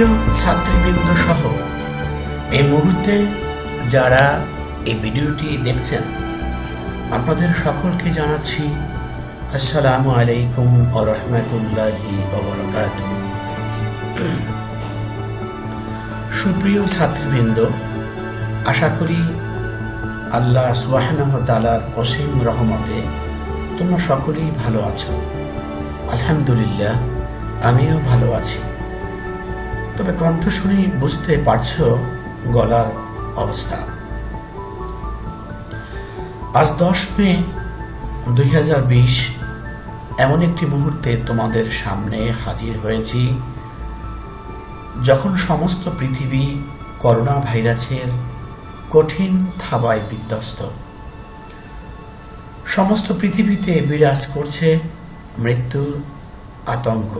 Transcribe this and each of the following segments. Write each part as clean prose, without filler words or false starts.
সুপ্রিয় ছাত্রীবৃন্দ সহ এই মুহূর্তে যারা এই ভিডিওটি দেখছেন, আপনাদের সকলকে জানাচ্ছি আসসালামু আলাইকুম ওয়া রাহমাতুল্লাহি ওয়া বারাকাতুহু। সুপ্রিয় ছাত্রীবৃন্দ, আশা করি আল্লাহ সুবহানাহু ওয়া তাআলার অসীম রহমতে তোমরা সকলেই ভালো আছো। আলহামদুলিল্লাহ, আমিও ভালো আছি। তবে কণ্ঠ শুনে বুঝতে পারছো গলার অবস্থা। আজ 10 মে 2020 এমন একটি মুহূর্তে তোমাদের সামনে হাজির হয়েছি যখন সমস্ত পৃথিবী করোনা ভাইরাসের কঠিন থাবায় বিধ্বস্ত। সমস্ত পৃথিবীতে বিরাজ করছে মৃত্যুর আতঙ্ক।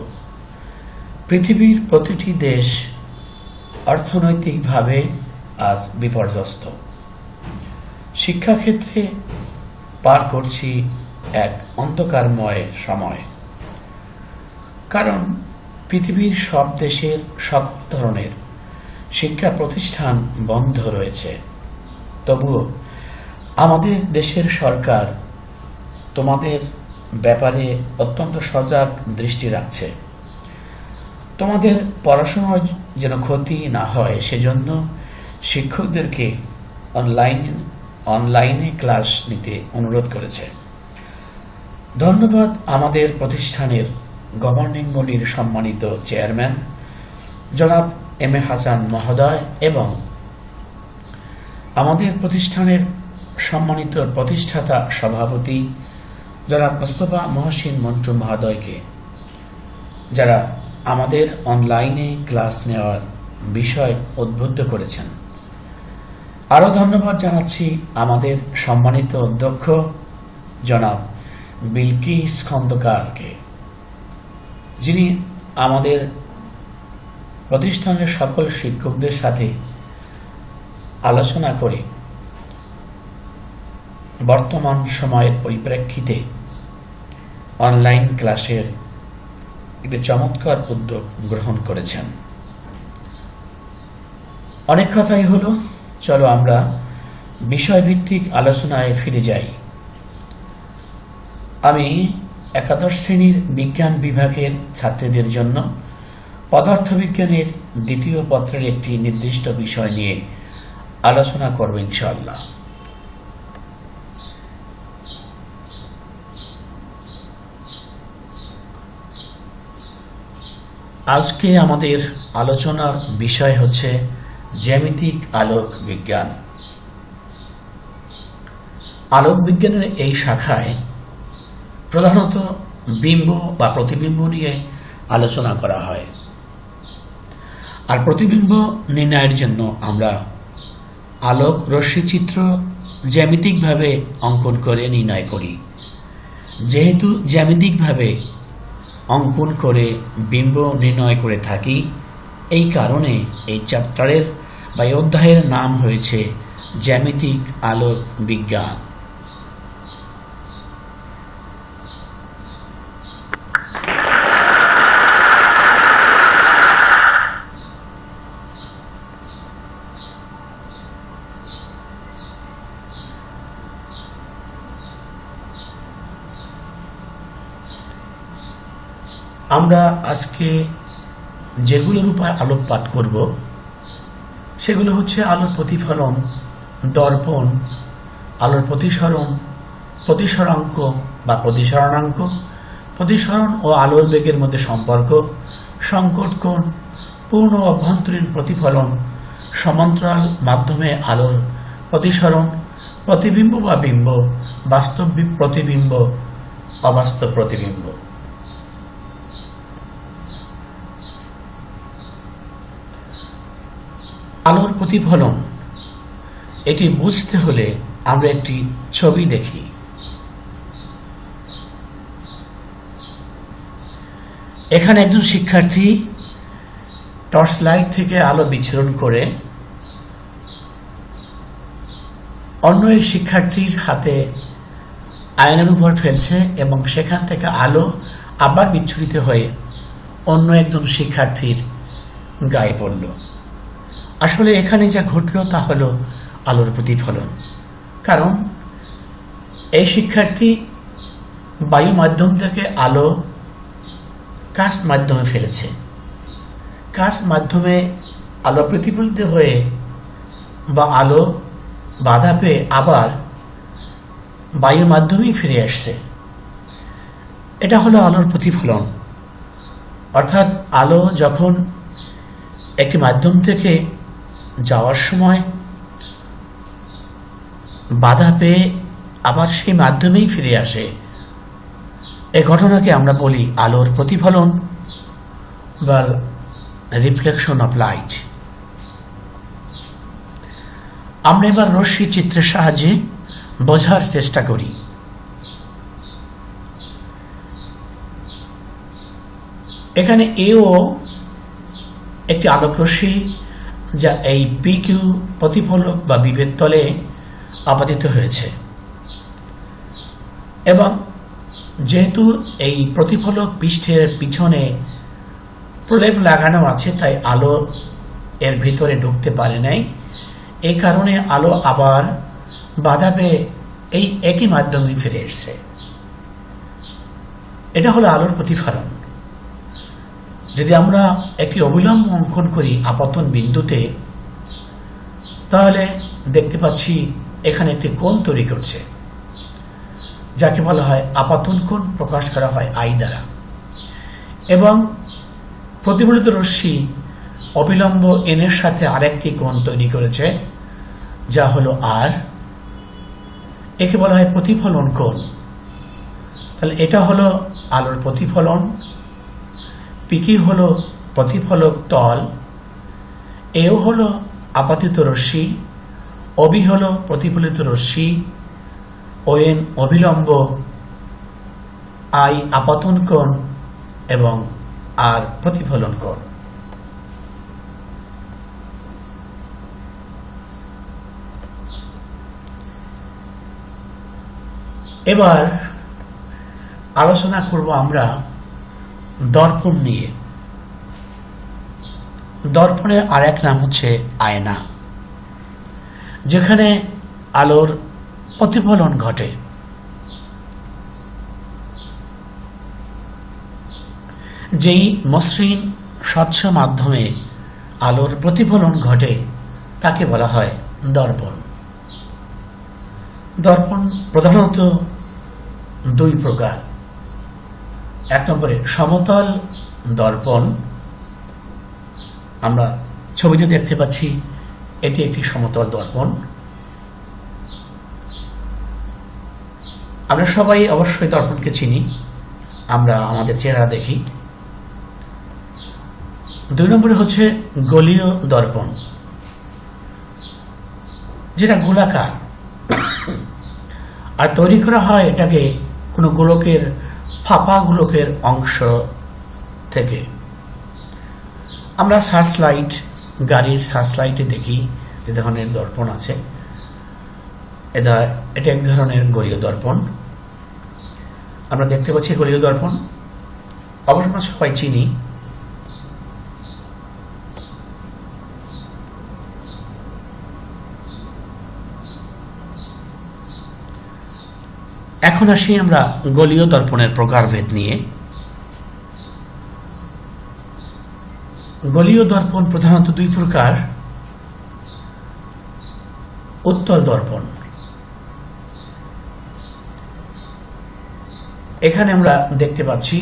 পৃথিবীর প্রতিটি দেশ অর্থনৈতিকভাবে আজ বিপর্যস্ত। শিক্ষাক্ষেত্রে পার করছি এক অন্ধকারময় সময়, কারণ পৃথিবীর সব দেশের সকল ধরনের শিক্ষা প্রতিষ্ঠান বন্ধ রয়েছে। তবুও আমাদের দেশের সরকার তোমাদের ব্যাপারে অত্যন্ত সজাগ দৃষ্টি রাখছে। তোমাদের পড়াশোনার যেন ক্ষতি না হয় সেজন্য শিক্ষকদেরকে অনলাইনে ক্লাস নিতে অনুরোধ করেছে। ধন্যবাদ আমাদের প্রতিষ্ঠানের গভর্নিং বডির সম্মানিত চেয়ারম্যান জনাব এম এ হাসান মহোদয় এবং আমাদের প্রতিষ্ঠানের সম্মানিত প্রতিষ্ঠাতা সভাপতি জনাব মোস্তফা মহসিন মন্টু মহোদয়কে, যারা আমাদের অনলাইনে ক্লাস নেওয়ার বিষয় উদ্বুদ্ধ করেছেন। আরও ধন্যবাদ জানাচ্ছি আমাদের সম্মানিত অধ্যক্ষ জনাব বিলকিস খন্দকারকে, যিনি আমাদের প্রতিষ্ঠানের সকল শিক্ষকদের সাথে আলোচনা করে বর্তমান সময়ের পরিপ্রেক্ষিতে অনলাইন ক্লাসের একটি চমৎকার উদ্যোগ গ্রহণ করেছেন। অনেক কথাই হলো, চলো আমরা বিষয়ভিত্তিক আলোচনায় ফিরে যাই। আমি একাদশ শ্রেণীর বিজ্ঞান বিভাগের ছাত্রীদের জন্য পদার্থবিজ্ঞানের দ্বিতীয় পত্রের একটি নির্দিষ্ট বিষয় নিয়ে আলোচনা করব ইনশাআল্লাহ। আজকে আমাদের আলোচনার বিষয় হচ্ছে জ্যামিতিক আলোক বিজ্ঞান। আলোক বিজ্ঞানের এই শাখায় প্রধানত বিম্ব বা প্রতিবিম্ব নিয়ে আলোচনা করা হয়। আর প্রতিবিম্ব নির্ণয়ের জন্য আমরা আলোক রশ্মিচিত্র জ্যামিতিকভাবে অঙ্কন করে নির্ণয় করি। যেহেতু জ্যামিতিকভাবে অঙ্কন করে বিম্ব নির্ণয় করে থাকি, এই কারণে এই চ্যাপ্টারের বা এই অধ্যায়ের নাম হয়েছে জ্যামিতিক আলোক বিজ্ঞান। আমরা আজকে যেগুলোর উপর আলোকপাত করব সেগুলো হচ্ছে আলোর প্রতিফলন, দর্পণ, আলোর প্রতিসরণ, প্রতিসরাঙ্ক বা প্রতিসরণাঙ্ক, প্রতিসরণ ও আলোর বেগের মধ্যে সম্পর্ক, সংকট কোণ, পূর্ণ অভ্যন্তরীণ প্রতিফলন, সমান্তরাল মাধ্যমে আলোর প্রতিসরণ, প্রতিবিম্ব বা বিম্ব, বাস্তব প্রতিবিম্ব, অবাস্তব প্রতিবিম্ব। আলোর প্রতিফলন এটি বুঝতে হলে আমরা একটি ছবি দেখি। এখানে একজন শিক্ষার্থী টর্চ লাইট থেকে আলো বিচ্ছুরণ করে অন্য এক শিক্ষার্থীর হাতে আয়নার উপর ফেলছে এবং সেখান থেকে আলো আবার বিচ্ছুরিত হয়ে অন্য একজন শিক্ষার্থীর গায়ে পড়ল। আসলে এখানে যা ঘটল তা হলো আলোর প্রতিফলন। কারণ এই শিক্ষার্থী বায়ু মাধ্যম থেকে আলো কাঁচ মাধ্যমে ফেলেছে। কাঁচ মাধ্যমে আলো প্রতিফলিত হয়ে বা আলো বাধা পেয়ে আবার বায়ুর মাধ্যমেই ফিরে আসছে। এটা হলো আলোর প্রতিফলন। অর্থাৎ আলো যখন একটি মাধ্যম থেকে যাওয়ার সময় বাধা পেয়ে আবার সেই মাধ্যমেই ফিরে আসে, এই ঘটনাকে আমরা বলি আলোর প্রতিফলন বা রিফ্লেকশন অফ লাইট। আমরা এবার রশ্মি চিত্রের সাহায্যে বোঝার চেষ্টা করি। এখানে এও একটি আলোক রশ্মি, যা এই পিকিউ প্রতিফলক বা বিভেদ তলে আপাতিত হয়েছে, এবং যেহেতু এই প্রতিফলক পৃষ্ঠের পিছনে প্রলেপ লাগানো আছে, তাই আলো এর ভিতরে ঢুকতে পারে নাই। এই কারণে আলো আবার বাধা পেয়ে এই একই মাধ্যমে ফিরে এসছে। এটা হলো আলোর প্রতিফলন। যদি আমরা একটি অবিলম্ব অঙ্কন করি আপতন বিন্দুতে, তাহলে দেখতে পাচ্ছি এখানে একটি কোণ তৈরি করছে, যাকে বলা হয় আপাতন কোণ, প্রকাশ করা হয় আই দ্বারা। এবং প্রতিফলিত রশ্মি অবিলম্ব এন এর সাথে আরেকটি কোণ তৈরি করেছে, যা হলো আর। একে বলা হয় প্রতিফলন কোণ। তাহলে এটা হলো আলোর প্রতিফলন, পিকি হলো প্রতিফলক তল, এও হলো আপাতিত রশ্মি, অবি হলো প্রতিফলিত রশ্মি, ওএন অবিলম্ব, আই আপতন কোণ এবং আর প্রতিফলন কোণ। এবার আলোচনা করব আমরা দর্পণ নিয়ে। দর্পণের আর এক নাম হচ্ছে আয়না, যেখানে আলোর প্রতিফলন ঘটে। যেই মসৃণ স্বচ্ছ মাধ্যমে আলোর প্রতিফলন ঘটে তাকে বলা হয় দর্পণ। দর্পণ প্রধানত দুই প্রকার। এক নম্বরে সমতল দর্পণ, আমরা ছবিতে দেখতে পাচ্ছি এটি একটি সমতল দর্পণ। আমরা সবাই অবশ্যই দর্পণকে চিনি, আমরা আমাদের চেহারা দেখি। দুই নম্বরে হচ্ছে গোলীয় দর্পণ, যেটা গোলাকার আর তৈরি করা হয় এটাকে কোনো গোলকের ফাঁপা গোলকের অংশ থেকে। আমরা সার্চ লাইট, গাড়ির সার্চ লাইটে দেখি যে ধরনের দর্পণ আছে, এটা এক ধরনের গোলীয় দর্পণ। আমরা দেখতে পাচ্ছি গোলীয় দর্পণ, অবশ্য আমরা সবাই চিনি। এখন আসি আমরা গোলীয় দর্পণের প্রকারভেদ নিয়ে। গোলীয় দর্পণ প্রধানত দুই প্রকার। উত্তল দর্পণ, এখানে আমরা দেখতে পাচ্ছি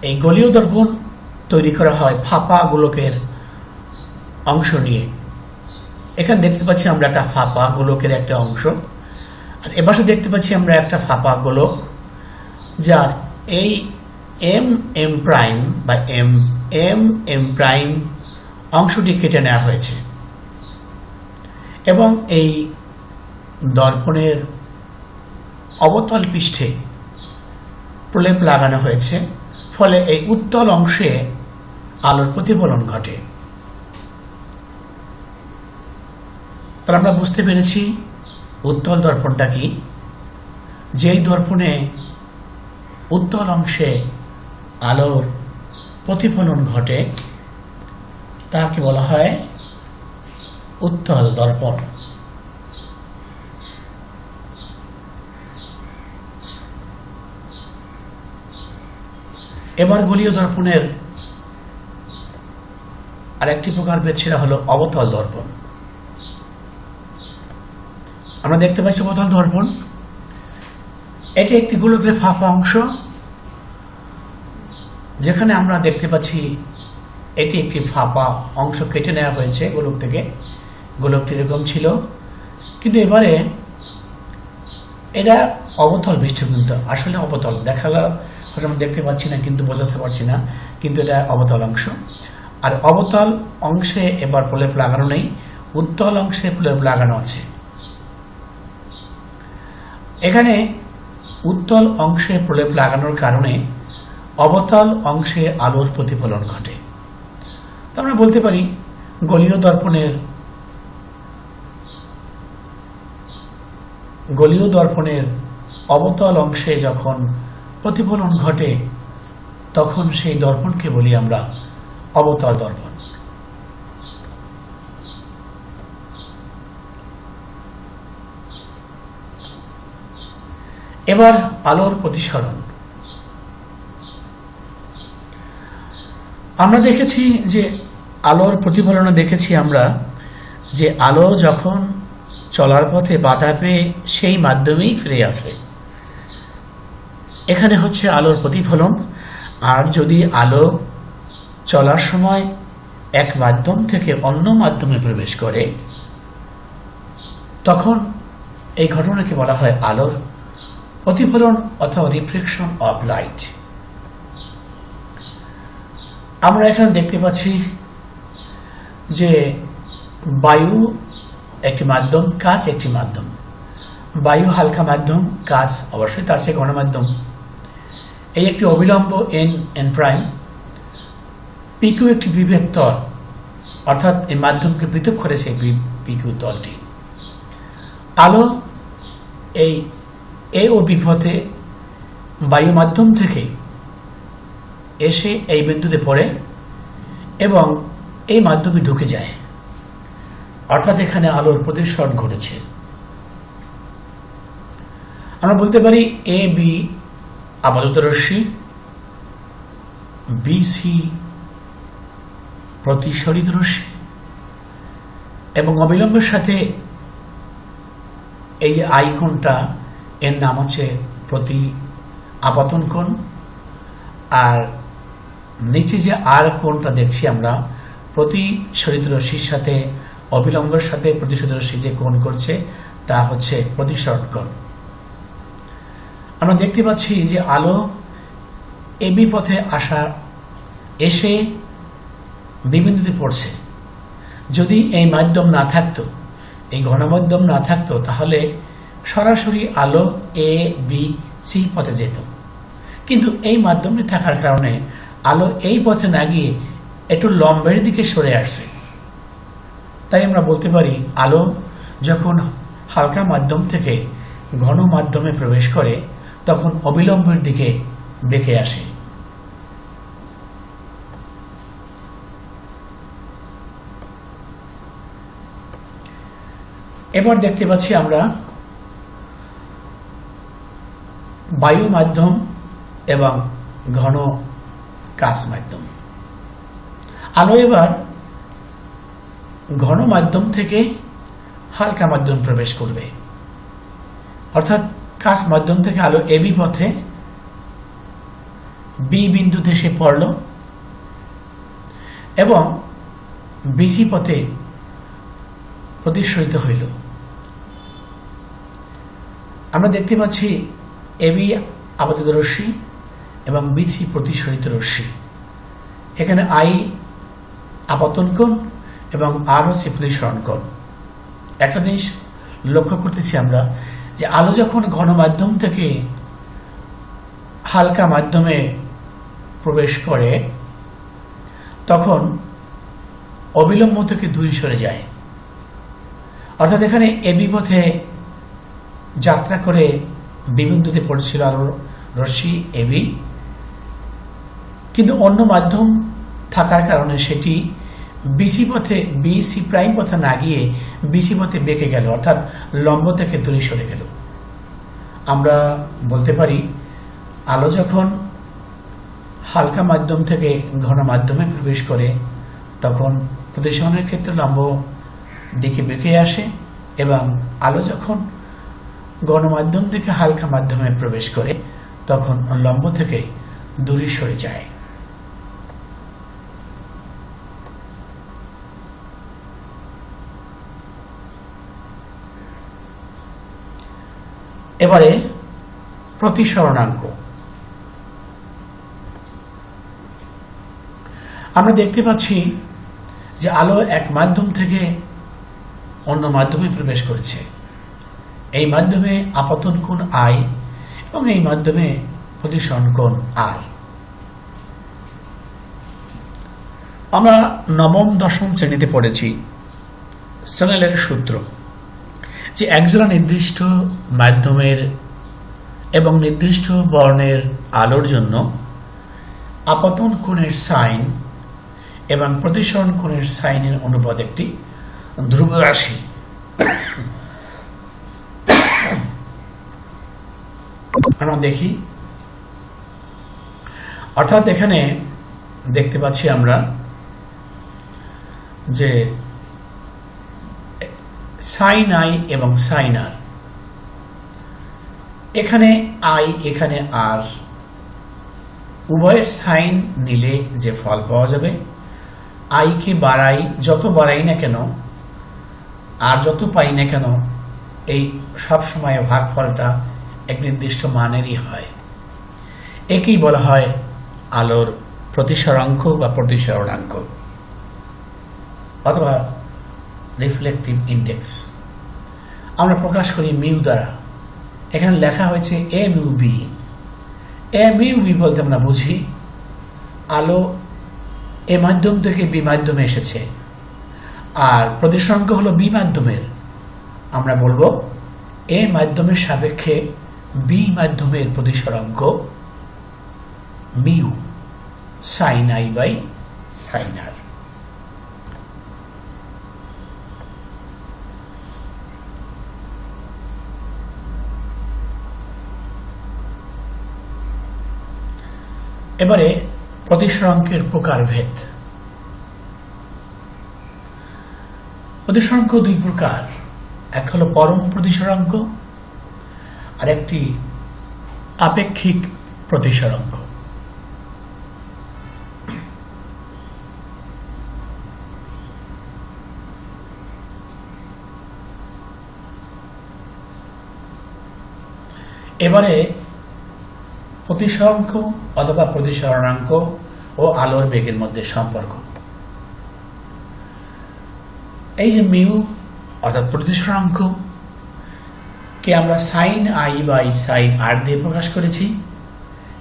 এই গোলীয় দর্পণ তৈরি করা হয় ফাঁপা গোলকের অংশ নিয়ে। এখানে দেখতে পাচ্ছি আমরা একটা ফাঁপা গোলকের একটা অংশ, আর এপাশে দেখতে পাচ্ছি আমরা একটা ফাঁপা গোলক, যার এই এম এম প্রাইম বা এম এম এম প্রাইম অংশটি কেটে নেওয়া হয়েছে এবং এই দর্পণের অবতল পৃষ্ঠে প্রলেপ লাগানো হয়েছে, ফলে এই উত্তল অংশে আলোর প্রতিফলন ঘটে। তাহলে আমরা বুঝতে পেরেছি উত্তল দর্পণটা কি। যেই দর্পণে উত্তল অংশে আলোর প্রতিফলন ঘটে তাকে বলা হয় উত্তল দর্পণ। এবার গলীয় দর্পণের আরেকটি প্রকার ভেদ, সেটা হলো অবতল দর্পণ। আমরা দেখতে পাচ্ছি অবতল দর্পণ, এটি একটি গোলকের ফাঁপা অংশ, যেখানে আমরা দেখতে পাচ্ছি এটি একটি ফাঁপা অংশ কেটে নেওয়া হয়েছে গোলক থেকে। গোলকটি এরকম ছিল, কিন্তু এবারে এটা অবতল বিশিষ্ট, কিন্তু আসলে অবতল দেখালো আমরা দেখতে পাচ্ছি না, কিন্তু বোঝাতে পারছি না, কিন্তু এটা অবতল অংশ। আর অবতল অংশে এবার প্রলেপ লাগানো নেই, উত্তল অংশে প্রলেপ লাগানো আছে। এখানে উত্তল অংশে প্রলেপ লাগানোর কারণে অবতল অংশে আলোর প্রতিফলন ঘটে। আমরা বলতে পারি গলীয় দর্পণের অবতল অংশে যখন প্রতিফলন ঘটে তখন সেই দর্পণকে বলি আমরা অবতল দর্পণ। এবার আলোর প্রতিসরণ। আমরা দেখেছি যে আলোর প্রতিফলনে দেখেছি আমরা যে আলো যখন চলার পথে বাধা পেয়ে সেই মাধ্যমেই ফিরে আসে, এখানে হচ্ছে আলোর প্রতিফলন। আর যদি আলো চলার সময় এক মাধ্যম থেকে অন্য মাধ্যমে প্রবেশ করে তখন এই ঘটনাকে বলা হয় আলোর প্রতিফলন অথবা রিফ্লেকশন অফ লাইট। আমরা এখানে দেখতে পাচ্ছি যে বায়ু একটি মাধ্যম, কাঁচ একটি মাধ্যম। বায়ু হালকা মাধ্যম, কাঁচ অবশ্যই তার চেয়ে ঘন মাধ্যম। এই একটি অবিলম্ব এন প্রাইম, পিকিউ একটি বিভেদ তল, অর্থাৎ এই মাধ্যমকে পৃথক করেছে পিকিউ তলটি। আলো এই এ ও বি পথে বায়ু মাধ্যম থেকে এসে এই বিন্দুতে পড়ে এবং এই মাধ্যমে ঢুকে যায়, অর্থাৎ এখানে আলোর প্রতিসরণ ঘটেছে। আমরা বলতে পারি এ বি আপাতত রশ্মি, বি সি প্রতিসরিত রশ্মি, এবং অবিলম্বের সাথে এই যে আই কোণটা, এর নাম হচ্ছে প্রতি আপতন কোণ। আর নিচে যে আর কোণটা দেখছি আমরা, প্রতিসরিত রশ্মির সাথে অবিলম্বের সাথে প্রতিসরিত রশ্মি যে কোণ করছে তা হচ্ছে প্রতিসরণ কোণ। আমরা দেখতে পাচ্ছি যে আলো এবি পথে এসে বিবিন্দুতে পড়ছে। যদি এই মাধ্যম না থাকতো, এই ঘনমাধ্যম না থাকতো, তাহলে সরাসরি আলো এ বি সি পথে যেত। কিন্তু এই মাধ্যমটি থাকার কারণে আলো এই পথে না গিয়ে একটু লম্বের দিকে সরে আসছে। তাই আমরা বলতে পারি আলো যখন হালকা মাধ্যম থেকে ঘন মাধ্যমে প্রবেশ করে তখন অবিলম্বের দিকে বেঁকে আসে। এবার দেখতে পাচ্ছি আমরা বায়ু মাধ্যম এবং ঘন কাঁচ মাধ্যম। আলো এবার ঘন মাধ্যম থেকে হালকা মাধ্যম প্রবেশ করবে, অর্থাৎ কাঁচ মাধ্যম থেকে আলো এবি পথে বি বিন্দুতে এসে পড়ল এবং বিসি পথে প্রতিসরিত হইল। আমরা দেখতে পাচ্ছি এবি আপতিত রশ্মি এবং বিসি প্রতিসরিত রশ্মি। এখানে আই আপতন কোণ এবং আর হচ্ছে প্রতিসরণ কোণ। একটা জিনিস লক্ষ্য করতেছি আমরা যে আলো যখন ঘন মাধ্যম থেকে হালকা মাধ্যমে প্রবেশ করে তখন অবিলম্ব থেকে দূরে সরে যায়, অর্থাৎ এখানে এবি পথে যাত্রা করে বিবিন্দুতে পড়েছিল আলোর রশ্মি এবি, কিন্তু অন্য মাধ্যম থাকার কারণে সেটি বিসি পথে বিসি প্রাইম পথে না গিয়ে বিসি পথে বেঁকে গেল, অর্থাৎ লম্ব থেকে দূরে সরে গেল। আমরা বলতে পারি আলো যখন হালকা মাধ্যম থেকে ঘন মাধ্যমে প্রবেশ করে তখন প্রতিসরণের ক্ষেত্রে লম্ব দিকে বেঁকে আসে, এবং আলো যখন গণমাধ্যম থেকে হালকা মাধ্যমে প্রবেশ করে তখন লম্ব থেকে দূরে সরে যায়। এবারে প্রতিসরণাঙ্ক। আমরা দেখতে পাচ্ছি যে আলো এক মাধ্যম থেকে অন্য মাধ্যমে প্রবেশ করেছে। এই মাধ্যমে আপতন কোণ আই এবং এই মাধ্যমে প্রতিসরণ কোণ আর। আমরা নবম দশম শ্রেণীতে পড়েছি স্নেলের সূত্র, যে একজোড়া নির্দিষ্ট মাধ্যমের এবং নির্দিষ্ট বর্ণের আলোর জন্য আপতন কোণের সাইন এবং প্রতিসরণ কোণের সাইনের অনুপাত একটি ধ্রুব রাশি। আমরা দেখি, অর্থাৎ এখানে দেখতে পাচ্ছি আমরা যে সাইন আই এবং সাইন আর, এখানে আই এখানে আর, উভয়ের সাইন নিলে যে ফল পাওয়া যাবে, আইকে বাড়াই, যত বাড়াই না কেন আর যত পাই না কেন, এই সব সময় ভাগফলটা এক নির্দিষ্ট মানেরই হয়। একেই বলা হয় আলোর প্রতিসরাঙ্ক বা প্রতিসরণাঙ্ক অথবা রিফ্লেকটিভ ইন্ডেক্স। আমরা প্রকাশ করি মিউ দ্বারা। এখানে লেখা হয়েছে A mu B. A mu B বলতে আমরা বুঝি আলো এ মাধ্যম থেকে বি মাধ্যমে এসেছে, আর প্রতিসরাঙ্ক হলো বি মাধ্যমের। আমরা বলবো এ মাধ্যমের সাপেক্ষে বি মাধ্যমের প্রতিসরাঙ্ক mu sine i by sine r. এবারে প্রতিসরাঙ্কের প্রকারভেদ। প্রতিসরাঙ্ক দুই প্রকার, এক হলো পরম প্রতিসরাঙ্ক আর একটি আপেক্ষিক প্রতিসরাঙ্ক। এবারে প্রতিসরাঙ্ক অথবা প্রতিসরণাঙ্ক ও আলোর বেগের মধ্যে সম্পর্ক। এই যে মিউ অর্থাৎ প্রতিসরাঙ্ক কে আমরা সাইন আই বাই সাইন আর দিয়ে প্রকাশ করেছি,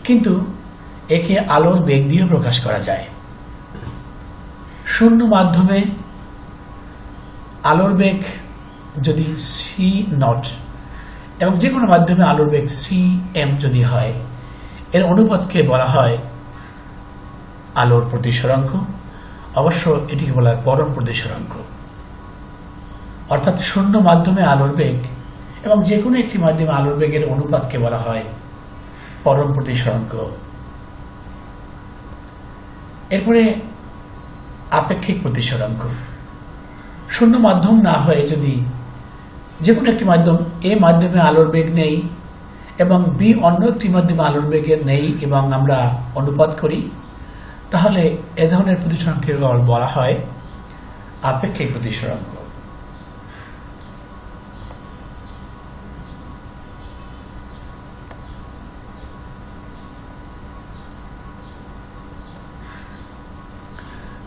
কিন্তু একে আলোর বেগ দিয়ে প্রকাশ করা যায়। শূন্য মাধ্যমে আলোর বেগ যদি সি নট এবং যে কোনো মাধ্যমে আলোর বেগ সি এম যদি হয়, এর অনুপাতকে বলা হয় আলোর প্রতিসরাঙ্ক। অবশ্য এটিকে বলা হয় পরম প্রতিসরাঙ্ক। অর্থাৎ শূন্য মাধ্যমে আলোর বেগ এবং যে কোনো একটি মাধ্যমে আলোর বেগের অনুপাতকে বলা হয় পরম প্রতিসরাঙ্ক। এরপরে আপেক্ষিক প্রতিসরাঙ্ক। শূন্য মাধ্যম না হয়ে যদি যে কোনো একটি মাধ্যম এ মাধ্যমে আলোর বেগ নেই এবং বি অন্য একটি মাধ্যমে আলোর বেগের নেই এবং আমরা অনুপাত করি, তাহলে এ ধরনের প্রতিসরাঙ্ককে বলা হয় আপেক্ষিক প্রতিসরাঙ্ক।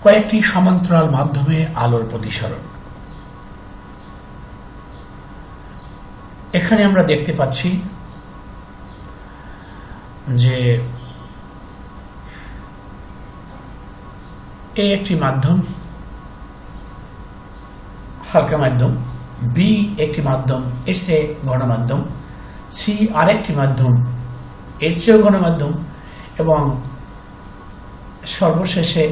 কয়েকটি সমান্তরাল মাধ্যমে আলোর প্রতিসরণ। এখানে আমরা দেখতে পাচ্ছি যে এ একটি মাধ্যম, হালকা মাধ্যম, বি একটি মাধ্যম, এর চেয়ে ঘন মাধ্যম, সি আরেকটি মাধ্যম, এর চেয়েও ঘন মাধ্যম, এবং সর্বশেষে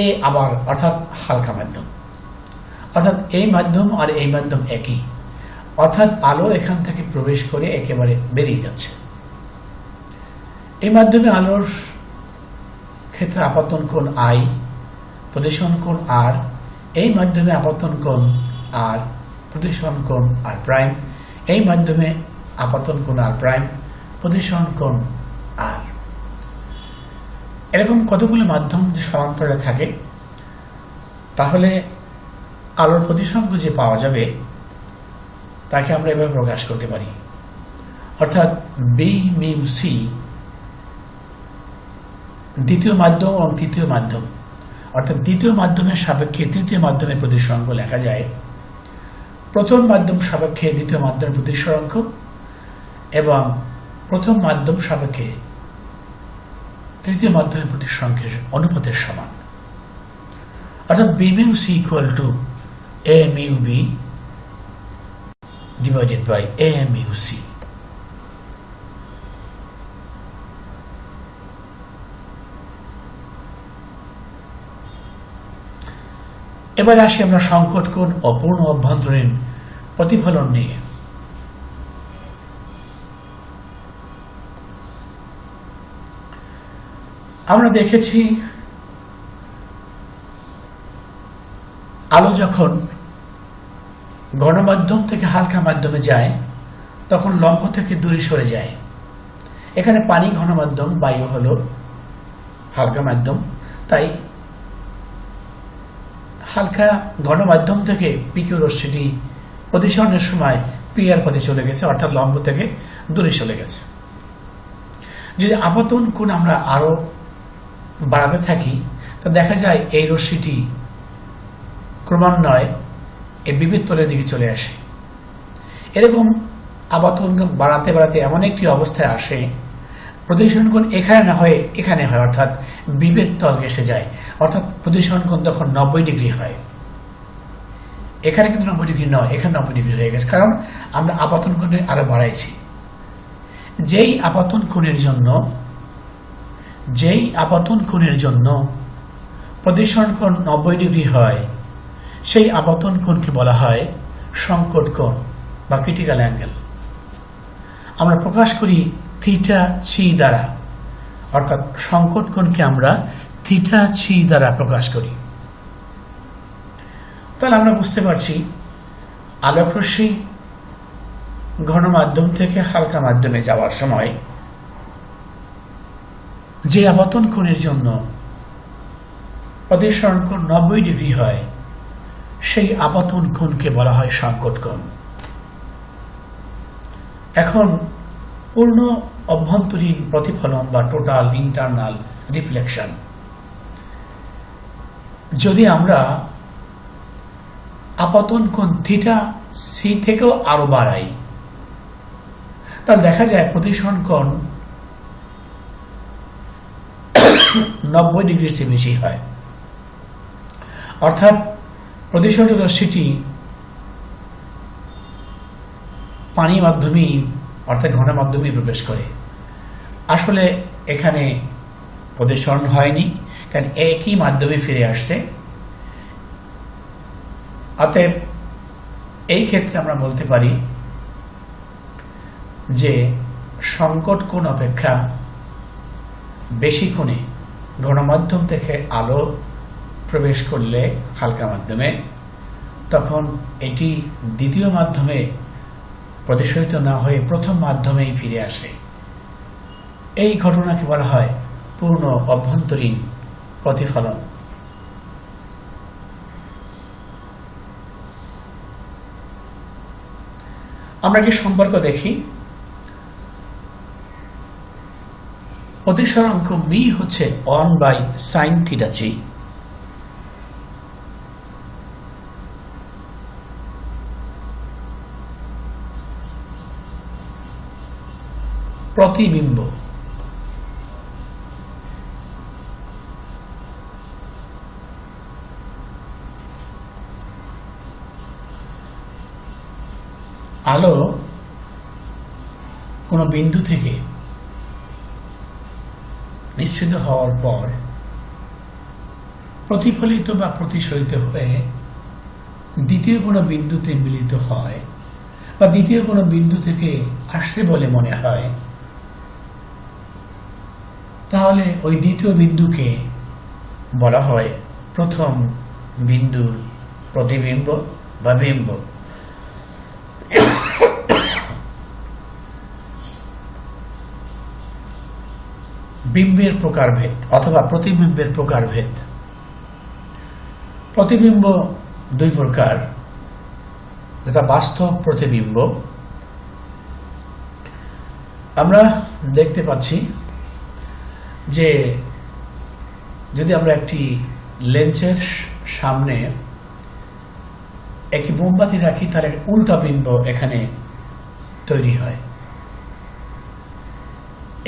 এ আবার অর্থাৎ হালকা মাধ্যম, অর্থাৎ এই মাধ্যম আর এই মাধ্যম একই, অর্থাৎ আলো এখান থেকে প্রবেশ করে একেবারে বেরিয়ে যাচ্ছে। এই মাধ্যমে আলোর ক্ষেত্রে আপতন কোণ আই, প্রতিসরণ কোণ আর, এই মাধ্যমে আপতন কোণ আর, প্রতিসরণ কোণ আর প্রাইম, এই মাধ্যমে আপতন কোণ আর প্রাইম, প্রতিসরণ কোণ আর। এরকম কতগুলো মাধ্যম যে সমান্তরালে থাকে, তাহলে আলোর প্রতিসরাঙ্ক যে পাওয়া যাবে তাকে আমরা এভাবে প্রকাশ করতে পারি, অর্থাৎ বি মিউ সি দ্বিতীয় মাধ্যম এবং তৃতীয় মাধ্যম, অর্থাৎ দ্বিতীয় মাধ্যমের সাপেক্ষে তৃতীয় মাধ্যমের প্রতিসরাঙ্ক লেখা যায় প্রথম মাধ্যম সাপেক্ষে দ্বিতীয় মাধ্যমের প্রতিসরাঙ্ক এবং প্রথম মাধ্যম সাপেক্ষে তৃতীয় মাধ্যমের প্রতিসরাঙ্কের অনুপাতের সমান, অর্থাৎ B mu C equal to A mu B divided by A mu C. এবার আসি আমরা সংকট কোণ ও পূর্ণ অভ্যন্তরীণ প্রতিফলন নিয়ে। আমরা দেখেছি আলো যখন গণমাধ্যম থেকে হালকা মাধ্যমে যায় তখন লম্ব থেকে দূরে সরে যায়। এখানে পানি ঘনমাধ্যম, বায়ু হলো হালকা মাধ্যম, তাই হালকা গণমাধ্যম থেকে পিকিউ রশ্মিটি প্রতিসরণের সময় পি এর পথে চলে গেছে, অর্থাৎ লম্ব থেকে দূরে চলে গেছে। যদি আপতন কোণ আমরা আরো বাড়াতে থাকি তা দেখা যায় এই রশ্মিটি ক্রমান্বয়ে এই বিবিধ তলের দিকে চলে আসে। এরকম আপতন বাড়াতে বাড়াতে এমন একটি অবস্থায় আসে প্রতিসরণ কোণ এখানে না হয়ে এখানে হয়, অর্থাৎ বিভেদ তল এসে যায়, অর্থাৎ প্রতিসরণ কোণ তখন 90 ডিগ্রি হয়। এখানে কিন্তু 90 ডিগ্রি নয়, এখানে 90 ডিগ্রি হয়ে গেছে, কারণ আমরা আপতন কোণে আরো বাড়াইছি। যেই আপতন কোণের জন্য প্রতিসরণ কোণ 90 ডিগ্রি হয় সেই আপতন কোণকে বলা হয় সংকট কোণ বা ক্রিটিক্যাল অ্যাঙ্গেল। আমরা প্রকাশ করি থিটা সি দ্বারা, অর্থাৎ সংকট কোণকে আমরা থিটা সি দ্বারা প্রকাশ করি। তাহলে আমরা বুঝতে পারছি আলোক রশ্মি ঘন মাধ্যম থেকে হালকা মাধ্যমে যাওয়ার সময় যে আপতন কোণের জন্য প্রতিসরণ কোণ 90 ডিগ্রি হয় সেই আপতন কোণকে বলা হয় সংকট কোণ। এখন পূর্ণ অভ্যন্তরীণ প্রতিফলন বা টোটাল ইন্টারনাল রিফ্লেকশন, যদি আমরা আপতন কোণ থিটা সি থেকেও আরো বাড়াই তাহলে দেখা যায় প্রতিসরণ কোণ 90 ডিগ্রির চেয়ে বেশি হয়, অর্থাৎ প্রতিসরণ রশ্মিটি পানি মাধ্যমেই অর্থাৎ ঘন মাধ্যমেই প্রবেশ করে। আসলে এখানে প্রতিসরণ হয়নি, কারণ একই মাধ্যমে ফিরে আসছে। অতএব এই ক্ষেত্রে আমরা বলতে পারি যে সংকট কোণ অপেক্ষা বেশি কোণে ঘনমাধ্যম থেকে আলো প্রবেশ করলে হালকা মাধ্যমে তখন এটি দ্বিতীয় মাধ্যমে প্রতিসরিত না হয়ে প্রথম মাধ্যমেই ফিরে আসে। এই ঘটনাকে বলা হয় পূর্ণ অভ্যন্তরীণ প্রতিফলন। আমরা কি সম্পর্ক দেখি। প্রতিসরাঙ্ক মি হচ্ছে 1/sin θ প্রতিবিম্ব আলো কোন বিন্দু থেকে নিশ্চয় প্রতিষ্ঠিত হওয়ার পর প্রতিফলিত বা প্রতিসরিত হয়ে দ্বিতীয় কোনো বিন্দুতে মিলিত হয় বা দ্বিতীয় কোনো বিন্দু থেকে আসছে বলে মনে হয়, তাহলে ওই দ্বিতীয় বিন্দুকে বলা হয় প্রথম বিন্দুর প্রতিবিম্ব বা বিম্ব। বিম্বের প্রকারভেদ অথবা প্রতিবিম্বের প্রকারভেদ। প্রতিবিম্ব দুই প্রকার, যথা বাস্তব প্রতিবিম্ব। আমরা দেখতে পাচ্ছি যে যদি আমরা একটি লেন্সের সামনে একটি মোমবাতি রাখি, তার এক উল্টা বিম্ব এখানে তৈরি হয়,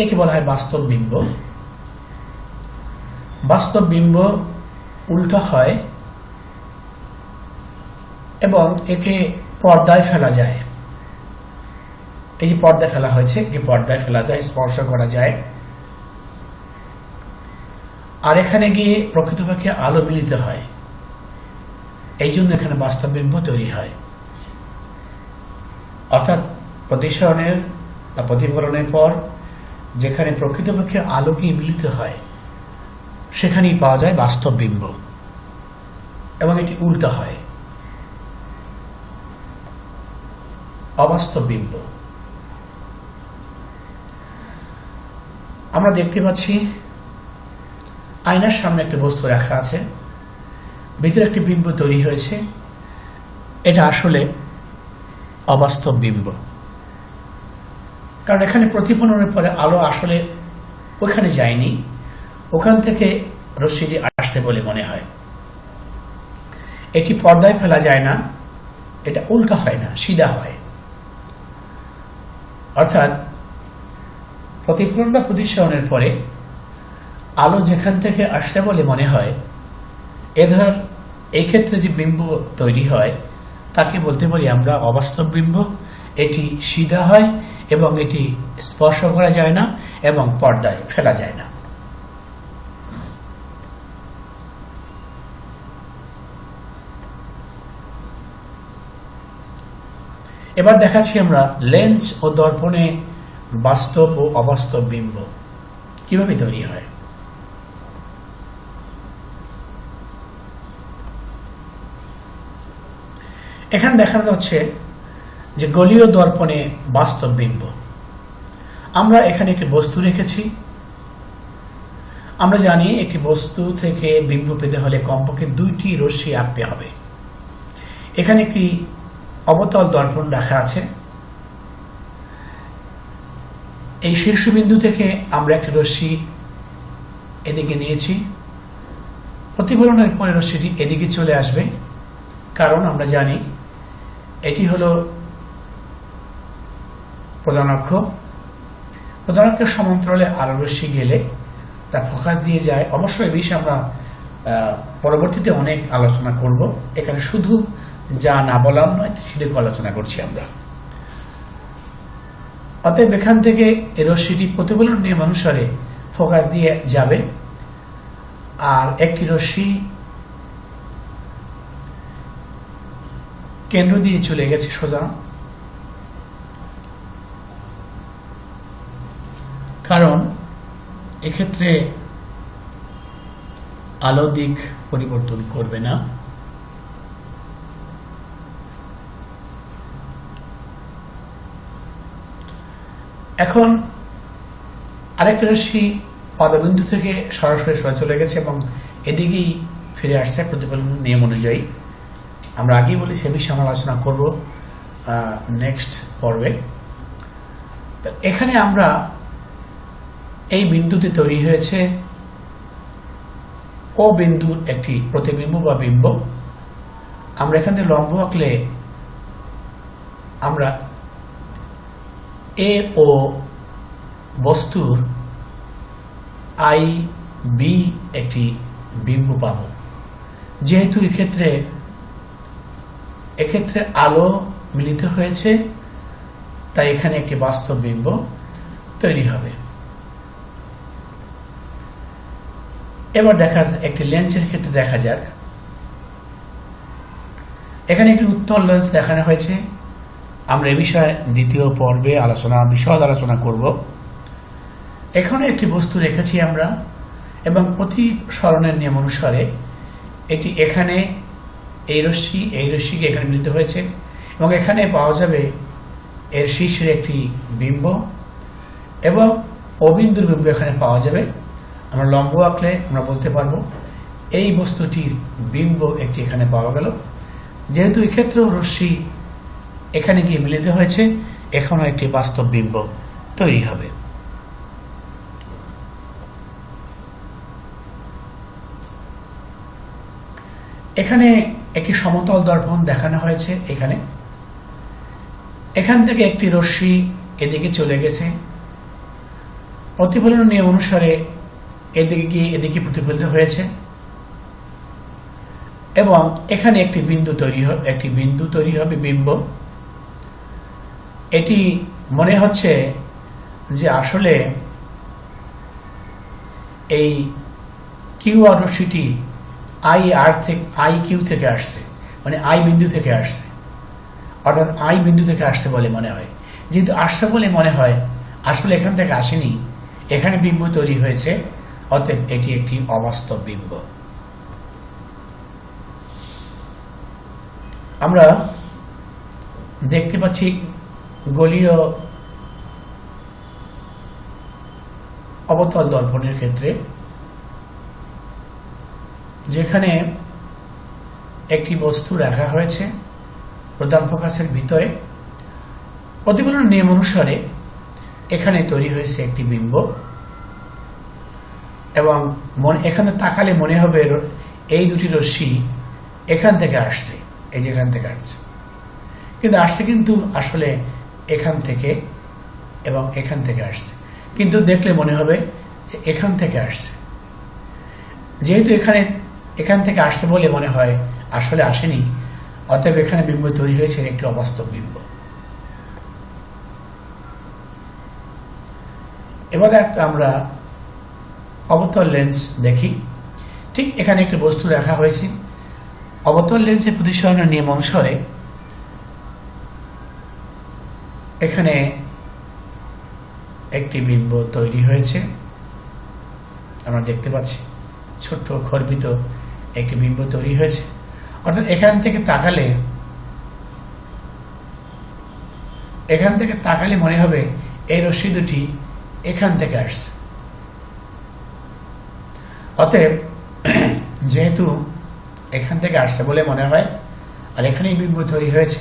একে বলা হয় বাস্তব বিম্ব। বাস্তব বিম্ব উল্টা হয় এবং একে পর্দায় ফেলা যায়। এই যে পর্দায় ফেলা হয়েছে, একে পর্দায় ফেলা যায়, স্পর্শ করা যায়, আর এখানে গিয়ে প্রকৃতপক্ষে আলো মিলিত হয়। এই জন্য এখানে বাস্তব বিম্ব তৈরি হয়। অর্থাৎ প্রতিসরণের বা প্রতিফলনের পর যেখানে প্রকৃতপক্ষে আলো গিয়ে মিলিত হয়, সেখানেই পাওয়া যায় বাস্তব বিম্ব, এবং এটি উল্টা হয়, অবাস্তব বিম্ব। আমরা দেখতে পাচ্ছি আয়নার সামনে একটা বস্তু রাখা আছে, ভিতরে একটি বিম্ব তৈরি হয়েছে, এটা আসলে অবাস্তব বিম্ব। কারণ এখানে প্রতিফলনের পরে আলো আসলে ওখানে যায়নি, ওখান থেকে রশ্মিটি আসছে বলে মনে হয়। এটি পর্দায় ফেলা যায় না, এটা উল্টা হয় না, সিধা হয়। অর্থাৎ প্রতিফলন বা প্রতিসরণের পরে আলো যেখান থেকে আসছে বলে মনে হয়, এই ক্ষেত্রে যে বিম্ব তৈরি হয় তাকে বলতে পারি আমরা অবাস্তব বিম্ব। এটি সিধা হয় এবং এটি স্পর্শ করা যায় না এবং পর্দায় ফেলা যায় না। এবার দেখাচ্ছি আমরা লেন্স ও দর্পণে বাস্তব ও অবাস্তব বিম্ব কিভাবে তৈরি হয়। এখানে দেখানো যাচ্ছে যে গলীয় দর্পণে বাস্তব বিম্ব। আমরা এখানে একটি বস্তু রেখেছি। আমরা জানি একটি বস্তু থেকে বিম্ব পেতে হলে কমপক্ষে দুইটি রশ্মি আঁকতে হবে। এখানে একটি অবতল দর্পণ রাখা আছে। এই শীর্ষবিন্দু থেকে আমরা একটি রশ্মি এদিকে নিয়েছি। প্রতিফলনের পরে রশ্মিটি এদিকে চলে আসবে, কারণ আমরা জানি এটি হলো প্রধান অক্ষ। প্রধান অক্ষের সমান্তরালে আলো রশ্মি গেলে তার ফোকাস দিয়ে যায়। অবশ্যই এই বিষয়ে আমরা পরবর্তীতে অনেক আলোচনা করব। এখানে শুধু যা না বলার নয় সেটুকু আলোচনা করছি আমরা। অতএব এখান থেকে এই রশ্মিটি প্রতিফলন নিয়ম অনুসারে ফোকাস দিয়ে যাবে, আর একটি রশ্মি কেন্দ্র দিয়ে চলে গেছে সোজা, কারণ এক্ষেত্রে আলো দিক পরিবর্তন করবে না। এখন আরেকটা রশ্মি পদবিন্দু থেকে সরাসরি সরে চলে গেছে এবং এদিকেই ফিরে আসছে প্রতিফলন নিয়ম অনুযায়ী। আমরা আগেই বলি সে বিষয়ে আমরা আলোচনা করব নেক্সট পর্বে। এখানে আমরা এই বিন্দুতে তৈরি হয়েছে ও বিন্দুর একটি প্রতিবিম্ব বা বিম্ব। আমরা এখান থেকে লম্ব আঁকলে আমরা এ ও বস্তুর আই বি একটি বিম্ব পাব। যেহেতু এক্ষেত্রে আলো মিলিত হয়েছে, তাই এখানে একটি বাস্তব বিম্ব তৈরি হবে। এবার একটি লেন্সের ক্ষেত্রে দেখা যাক। এখানে একটি উত্তল লেন্স দেখানো হয়েছে। আমরা এ বিষয়ে দ্বিতীয় পর্বে বিশদ আলোচনা করব। এখানে একটি বস্তু রেখেছি আমরা, এবং প্রতিসরণের নিয়ম অনুসারে এটি এখানে এই রশ্মিকে এখানে মিলিত হয়েছে, এবং এখানে পাওয়া যাবে এর শীর্ষের একটি বিম্ব, এবং অবিন্দুর বিম্ব এখানে পাওয়া যাবে। আমরা লম্ব আঁকলে আমরা বলতে পারবো এই বস্তুটির বিম্ব একটি এখানে পাওয়া গেল। যেহেতু এক্ষেত্রেও রশ্মি এখানে গিয়ে মিলিত হয়েছে, এখানেও একটি বাস্তব বিম্ব তৈরি হবে। এখানে একটি সমতল দর্পণ দেখানো হয়েছে। এখান থেকে একটি রশ্মি এদিকে চলে গেছে, প্রতিফলন নিয়ম অনুসারে এদিকে গিয়ে এদিকে প্রতিফলিত হয়েছে, এবং এখানে একটি বিন্দু তৈরি হবে বিম্ব। এটি মনে হচ্ছে যে আসলে এই কিউ আর রশ্মিটি আই কিউ থেকে আসছে, মানে আই বিন্দু থেকে আসছে, অর্থাৎ আই বিন্দু থেকে আসছে বলে মনে হয়। যেহেতু আসছে বলে মনে হয়, আসলে এখান থেকে আসেনি, এখানে বিম্ব তৈরি হয়েছে, অতএব এটি একটি অবাস্তব বিম্ব। আমরা দেখতে পাচ্ছি গোলীয় অবতল দর্পণের ক্ষেত্রে যেখানে একটি বস্তু রাখা হয়েছে প্রধান ফোকাসের ভিতরে, প্রতিফলন নিয়ম অনুসারে এখানে তৈরি হয়েছে একটি বিম্ব, এবং এখানে তাকালে মনে হবে এই দুটি রশ্মি এখান থেকে আসছে, এই যে এখান থেকে আসছে, কিন্তু আসলে এখান থেকে এবং এখান থেকে আসছে, কিন্তু দেখলে মনে হবে যে এখান থেকে আসছে। যেহেতু এখান থেকে আসছে বলে মনে হয়, আসলে আসেনি, অতএব এখানে বিম্ব তৈরি হয়েছে একটি অবাস্তব বিম্ব। এবার আমরা অবতল লেন্স দেখি। ঠিক এখানে একটি বস্তু রাখা হয়েছে। অবতল লেন্সের প্রতিসরণের নিয়ম অনুসারে এখানে একটি বিম্ব তৈরি হয়েছে, আমরা দেখতে পাচ্ছি ছোট্ট খর্বিত একটি বিম্ব তৈরি হয়েছে। অর্থাৎ এখান থেকে তাকালে মনে হবে এই রশ্মি দুটি এখান থেকে আসছে। অতএব যেহেতু এখান থেকে আসছে বলে মনে হয়, আর এখানেই বিম্ব তৈরি হয়েছে,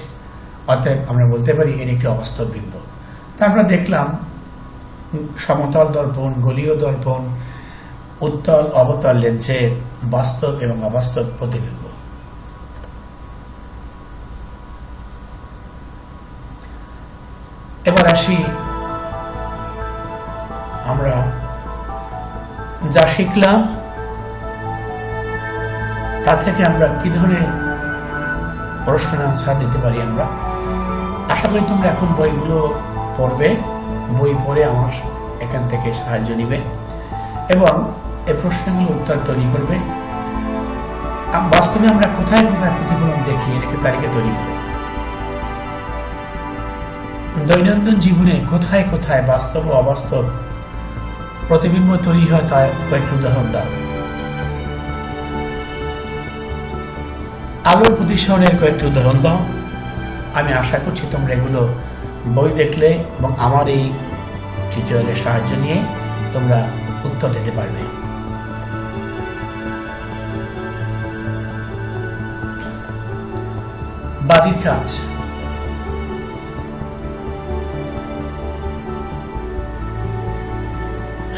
অতএব আমরা বলতে পারি এর একটি অবাস্তব বিম্ব। তা আমরা দেখলাম সমতল দর্পণ, গোলীয় দর্পণ, উত্তল অবতল লেন্সের বাস্তব এবং অবাস্তব প্রতিবিম্ব। এবার আসি আমরা যা শিখলাম তা থেকে আমরা কি ধরনের প্রশ্ন আনসার দিতে পারি। আমরা আশা করি তোমরা এখন বইগুলো পড়বে, বই পড়ে আমার এখান থেকে সাহায্য নিবে এবং এই প্রশ্নগুলো উত্তর তৈরি করবে। বাস্তবে আমরা কোথায় কোথায় প্রতিফলন দেখি এটাকে তালিকা তৈরি করে, দৈনন্দিন জীবনে কোথায় কোথায় বাস্তব ও অবাস্তব প্রতিবিম্ব তৈরি হয় তার কয়েকটি উদাহরণ দাও। আলোর প্রতিসরণের কয়েকটি উদাহরণ দাও। আমি আশা করছি তোমরা এগুলো বই দেখলে এবং আমার এই টিউটোরিয়ালের সাহায্য নিয়ে তোমরা উত্তর দিতে পারবে। বাড়ির কাজ।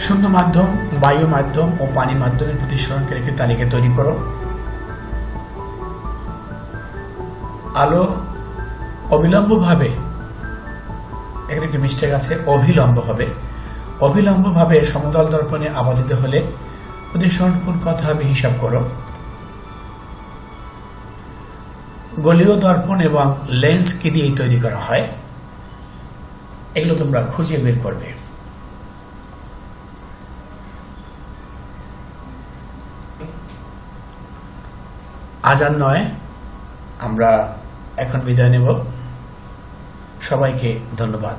শূন্য মাধ্যম, বায়ু মাধ্যম ও পানি মাধ্যমের প্রতিসরণের একটি তালিকা তৈরি করো। আলো অবিলম্বভাবে, এখানে একটি মিস্টেক আছে, অবিলম্বভাবে সমতল দর্পণে আপাদিত হলে প্রতিসরণ কোণ কত হবে হিসাব করো। গোলীয় দর্পণ এবং লেন্স কি দিয়ে তৈরি করা হয়, এগুলো তোমরা খুঁজে বের করবে। আজান নয়, আমরা এখন বিদায় নেব। সবাইকে ধন্যবাদ।